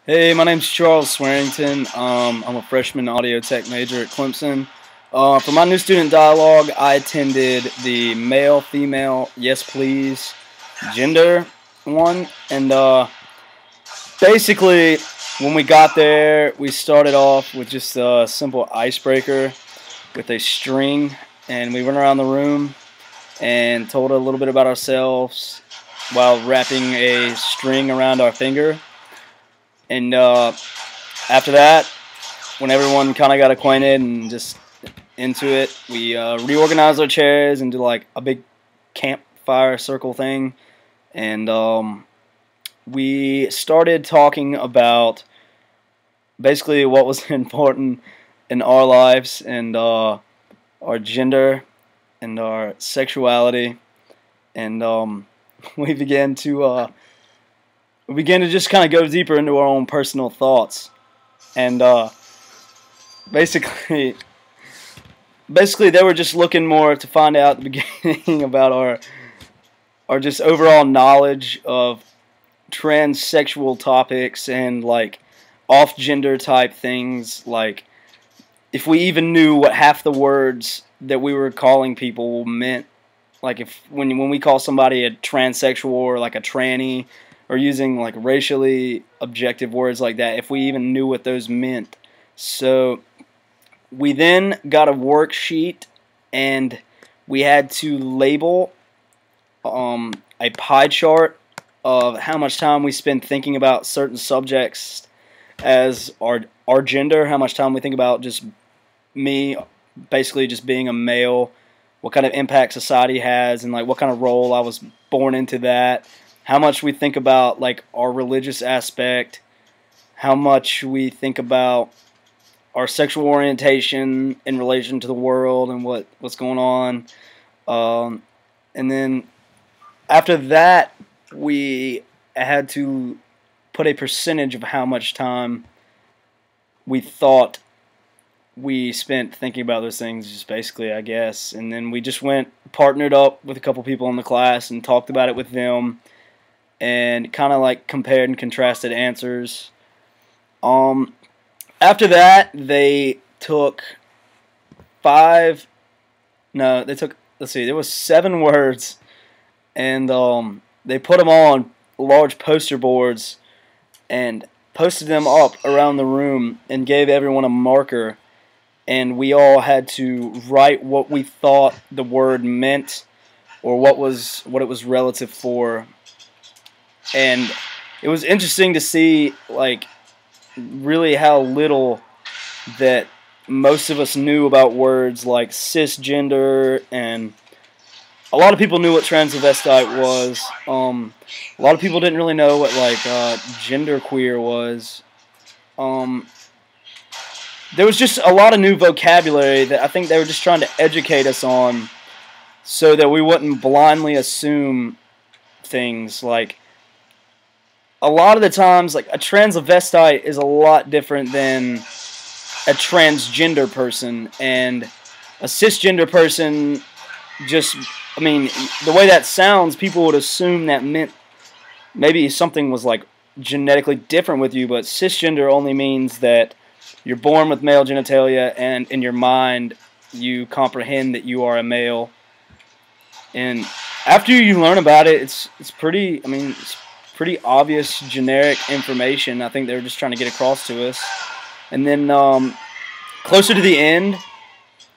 Hey, my name's Charles Swearington. I'm a freshman audio tech major at Clemson. For my new student dialogue, I attended the male, female, yes please, gender one. And basically, when we got there, we started off with just a simple icebreaker with a string. And we went around the room and told a little bit about ourselves while wrapping a string around our finger. And after that, when everyone kind of got acquainted and just into it, we reorganized our chairs into like a big campfire circle thing. And we started talking about basically what was important in our lives and our gender and our sexuality. And we began to just kind of go deeper into our own personal thoughts, and basically they were just looking more to find out at the beginning about our just overall knowledge of transsexual topics and like off-gender type things, like if we even knew what half the words that we were calling people meant, like if when we call somebody a transsexual or like a tranny, or using like racially objective words like that, if we even knew what those meant. So we then got a worksheet and we had to label a pie chart of how much time we spend thinking about certain subjects as our gender, how much time we think about just me basically just being a male, what kind of impact society has, and like what kind of role I was born into that. How much we think about like our religious aspect, how much we think about our sexual orientation in relation to the world and what's going on. And then after that, we had to put a percentage of how much time we thought we spent thinking about those things, just basically, I guess. And then we just partnered up with a couple people in the class and talked about it with them, and kind of like compared and contrasted answers. After that, they took there was 7 words, and they put them all on large poster boards and posted them up around the room and gave everyone a marker, and we all had to write what we thought the word meant or what it was relative for. And it was interesting to see like really how little that most of us knew about words like cisgender, and a lot of people knew what transvestite was. A lot of people didn't really know what like genderqueer was. There was just a lot of new vocabulary that I think they were just trying to educate us on so that we wouldn't blindly assume things. Like a lot of the times, like a transvestite is a lot different than a transgender person, and a cisgender person just, I mean, the way that sounds, people would assume that meant maybe something was like genetically different with you, but cisgender only means that you're born with male genitalia and in your mind you comprehend that you are a male. And after you learn about it, it's pretty, I mean, it's pretty obvious generic information I think they were just trying to get across to us. And then closer to the end,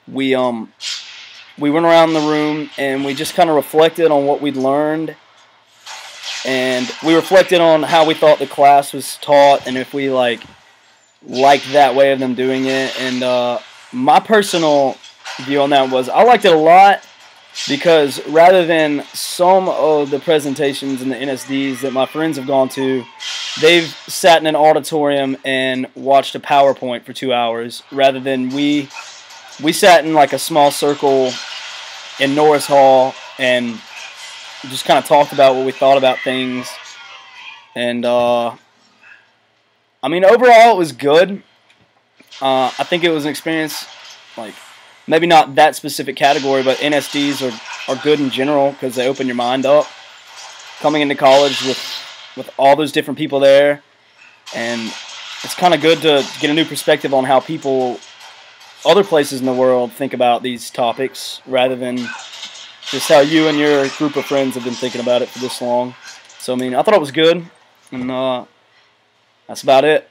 we went around the room and we just kind of reflected on what we'd learned, and we reflected on how we thought the class was taught and if we liked that way of them doing it. And my personal view on that was I liked it a lot, because rather than some of the presentations in the NSDs that my friends have gone to, they've sat in an auditorium and watched a PowerPoint for 2 hours, rather than we sat in like a small circle in Norris Hall and just kind of talked about what we thought about things. And I mean, overall it was good. I think it was an experience, like, maybe not that specific category, but NSDs are good in general because they open your mind up. Coming into college with all those different people there, and it's kind of good to get a new perspective on how people, other places in the world, think about these topics, rather than just how you and your group of friends have been thinking about it for this long. So, I mean, I thought it was good, and that's about it.